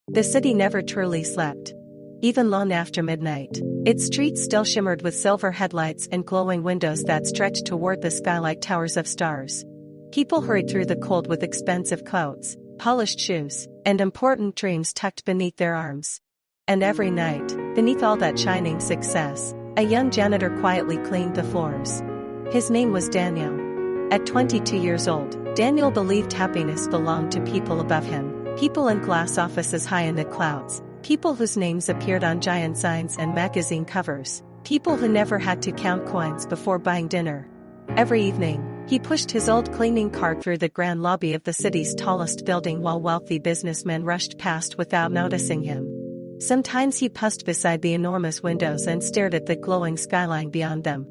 The city never truly slept. Even long after midnight, its streets still shimmered with silver headlights and glowing windows that stretched toward the sky like towers of stars. People hurried through the cold with expensive coats, polished shoes, and important dreams tucked beneath their arms. And every night, beneath all that shining success, a young janitor quietly cleaned the floors. His name was Daniel. At 22 years old, Daniel believed happiness belonged to people above him, people in glass offices high in the clouds, people whose names appeared on giant signs and magazine covers, people who never had to count coins before buying dinner. Every evening, he pushed his old cleaning cart through the grand lobby of the city's tallest building while wealthy businessmen rushed past without noticing him. Sometimes he paused beside the enormous windows and stared at the glowing skyline beyond them.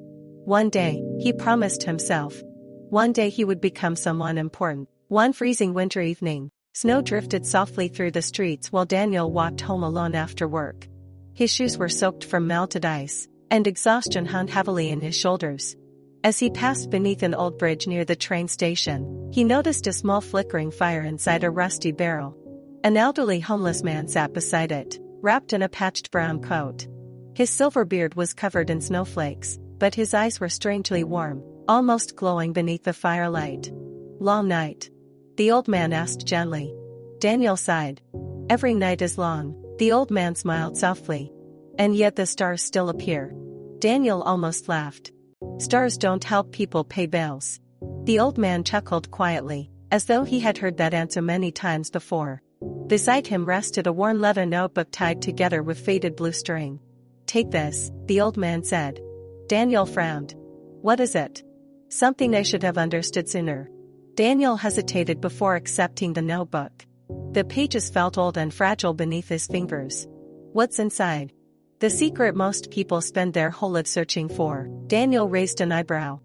One day, he promised himself. One day he would become someone important. One freezing winter evening, snow drifted softly through the streets while Daniel walked home alone after work. His shoes were soaked from melted ice, and exhaustion hung heavily in his shoulders. As he passed beneath an old bridge near the train station, he noticed a small flickering fire inside a rusty barrel. An elderly homeless man sat beside it, wrapped in a patched brown coat. His silver beard was covered in snowflakes, but his eyes were strangely warm, almost glowing beneath the firelight. "Long night?" the old man asked gently. Daniel sighed. "Every night is long," the old man smiled softly. "And yet the stars still appear." Daniel almost laughed. "Stars don't help people pay bills." The old man chuckled quietly, as though he had heard that answer many times before. Beside him rested a worn leather notebook tied together with faded blue string. "Take this," the old man said. Daniel frowned. "What is it?" "Something I should have understood sooner." Daniel hesitated before accepting the notebook. The pages felt old and fragile beneath his fingers. "What's inside?" "The secret most people spend their whole lives searching for." Daniel raised an eyebrow.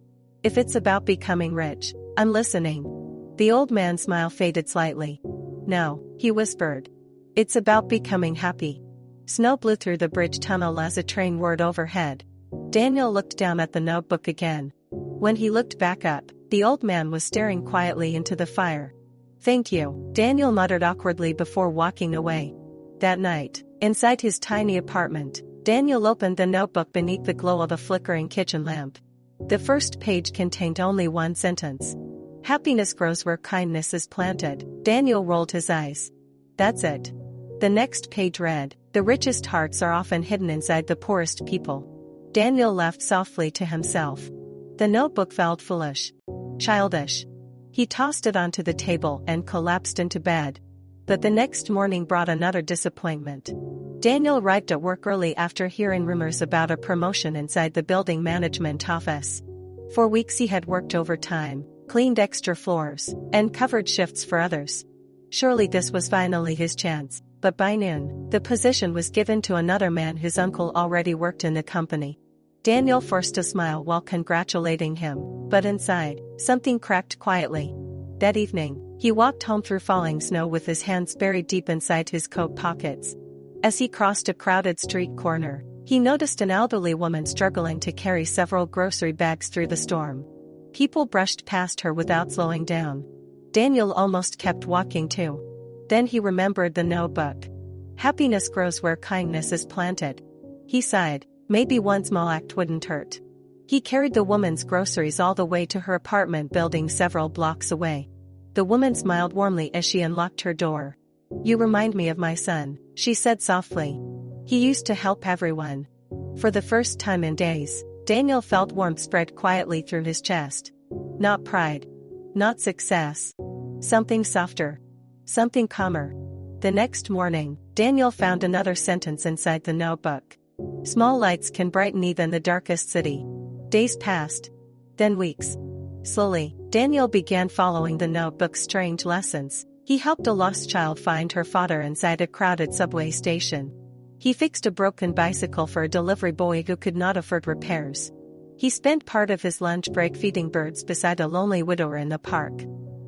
"If it's about becoming rich, I'm listening." The old man's smile faded slightly. "No," he whispered. "It's about becoming happy." Snow blew through the bridge tunnel as a train whirred overhead. Daniel looked down at the notebook again. When he looked back up, the old man was staring quietly into the fire. "Thank you," Daniel muttered awkwardly before walking away. That night, inside his tiny apartment, Daniel opened the notebook beneath the glow of a flickering kitchen lamp. The first page contained only one sentence. "Happiness grows where kindness is planted." Daniel rolled his eyes. "That's it." The next page read, "The richest hearts are often hidden inside the poorest people." Daniel laughed softly to himself. The notebook felt foolish. Childish. He tossed it onto the table and collapsed into bed. But the next morning brought another disappointment. Daniel arrived at work early after hearing rumors about a promotion inside the building management office. For weeks he had worked overtime, cleaned extra floors, and covered shifts for others. Surely this was finally his chance, but by noon, the position was given to another man whose uncle already worked in the company. Daniel forced a smile while congratulating him, but inside, something cracked quietly. That evening, he walked home through falling snow with his hands buried deep inside his coat pockets. As he crossed a crowded street corner, he noticed an elderly woman struggling to carry several grocery bags through the storm. People brushed past her without slowing down. Daniel almost kept walking too. Then he remembered the notebook. "Happiness grows where kindness is planted." He sighed. Maybe one small act wouldn't hurt. He carried the woman's groceries all the way to her apartment building several blocks away. The woman smiled warmly as she unlocked her door. "You remind me of my son," she said softly. "He used to help everyone." For the first time in days, Daniel felt warmth spread quietly through his chest. Not pride. Not success. Something softer. Something calmer. The next morning, Daniel found another sentence inside the notebook. "Small lights can brighten even the darkest city." Days passed. Then weeks. Slowly, Daniel began following the notebook's strange lessons. He helped a lost child find her father inside a crowded subway station. He fixed a broken bicycle for a delivery boy who could not afford repairs. He spent part of his lunch break feeding birds beside a lonely widower in the park.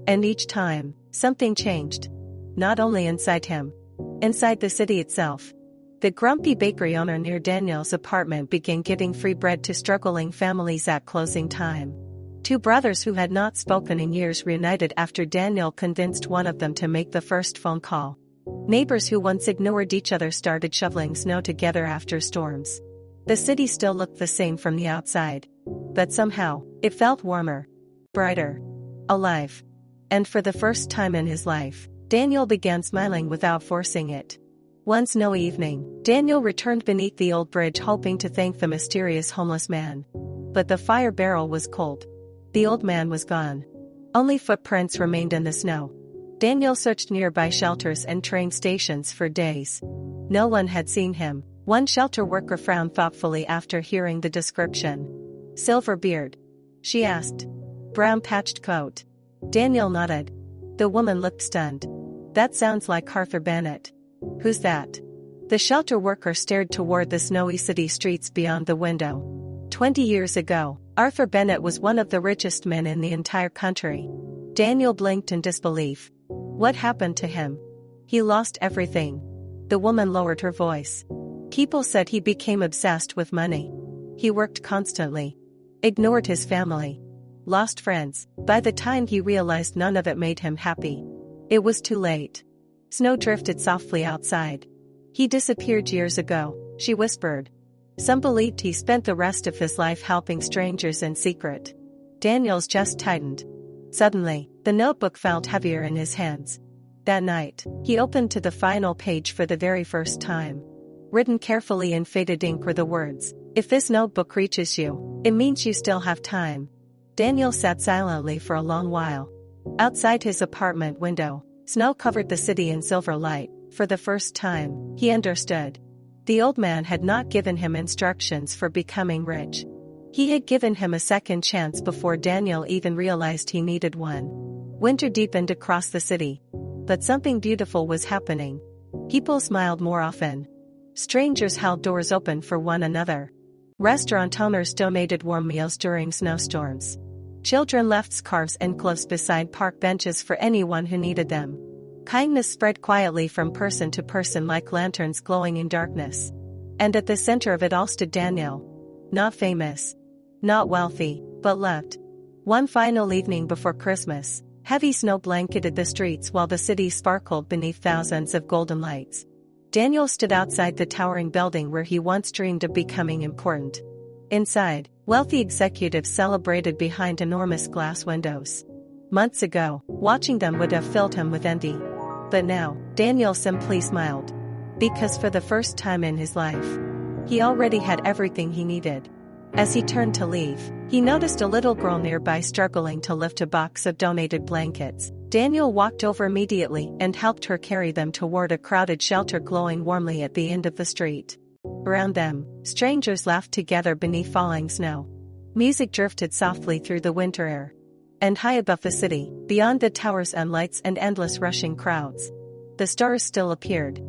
And each time, something changed. Not only inside him. Inside the city itself. The grumpy bakery owner near Daniel's apartment began giving free bread to struggling families at closing time. Two brothers who had not spoken in years reunited after Daniel convinced one of them to make the first phone call. Neighbors who once ignored each other started shoveling snow together after storms. The city still looked the same from the outside. But somehow, it felt warmer, brighter, alive. And for the first time in his life, Daniel began smiling without forcing it. One snowy evening, Daniel returned beneath the old bridge hoping to thank the mysterious homeless man. But the fire barrel was cold. The old man was gone. Only footprints remained in the snow. Daniel searched nearby shelters and train stations for days. No one had seen him. One shelter worker frowned thoughtfully after hearing the description. "Silver beard?" she asked. "Brown patched coat?" Daniel nodded. The woman looked stunned. "That sounds like Arthur Bennett." "Who's that?" The shelter worker stared toward the snowy city streets beyond the window. 20 years ago, Arthur Bennett was one of the richest men in the entire country. Daniel blinked in disbelief. "What happened to him?" "He lost everything." The woman lowered her voice. "People said he became obsessed with money. He worked constantly. Ignored his family. Lost friends. By the time he realized none of it made him happy. It was too late." Snow drifted softly outside. "He disappeared years ago," she whispered. Some believed he spent the rest of his life helping strangers in secret. Daniel's chest tightened. Suddenly, the notebook felt heavier in his hands. That night, he opened to the final page for the very first time. Written carefully in faded ink were the words, "If this notebook reaches you, it means you still have time." Daniel sat silently for a long while. Outside his apartment window, snow covered the city in silver light. For the first time, he understood. The old man had not given him instructions for becoming rich. He had given him a second chance before Daniel even realized he needed one. Winter deepened across the city. But something beautiful was happening. People smiled more often. Strangers held doors open for one another. Restaurant owners donated warm meals during snowstorms. Children left scarves and gloves beside park benches for anyone who needed them. Kindness spread quietly from person to person like lanterns glowing in darkness. And at the center of it all stood Daniel. Not famous. Not wealthy, but loved. One final evening before Christmas, heavy snow blanketed the streets while the city sparkled beneath thousands of golden lights. Daniel stood outside the towering building where he once dreamed of becoming important. Inside, wealthy executives celebrated behind enormous glass windows. Months ago, watching them would have filled him with envy. But now, Daniel simply smiled. Because for the first time in his life, he already had everything he needed. As he turned to leave, he noticed a little girl nearby struggling to lift a box of donated blankets. Daniel walked over immediately and helped her carry them toward a crowded shelter glowing warmly at the end of the street. Around them, strangers laughed together beneath falling snow. Music drifted softly through the winter air. And high above the city, beyond the towers and lights and endless rushing crowds, the stars still appeared.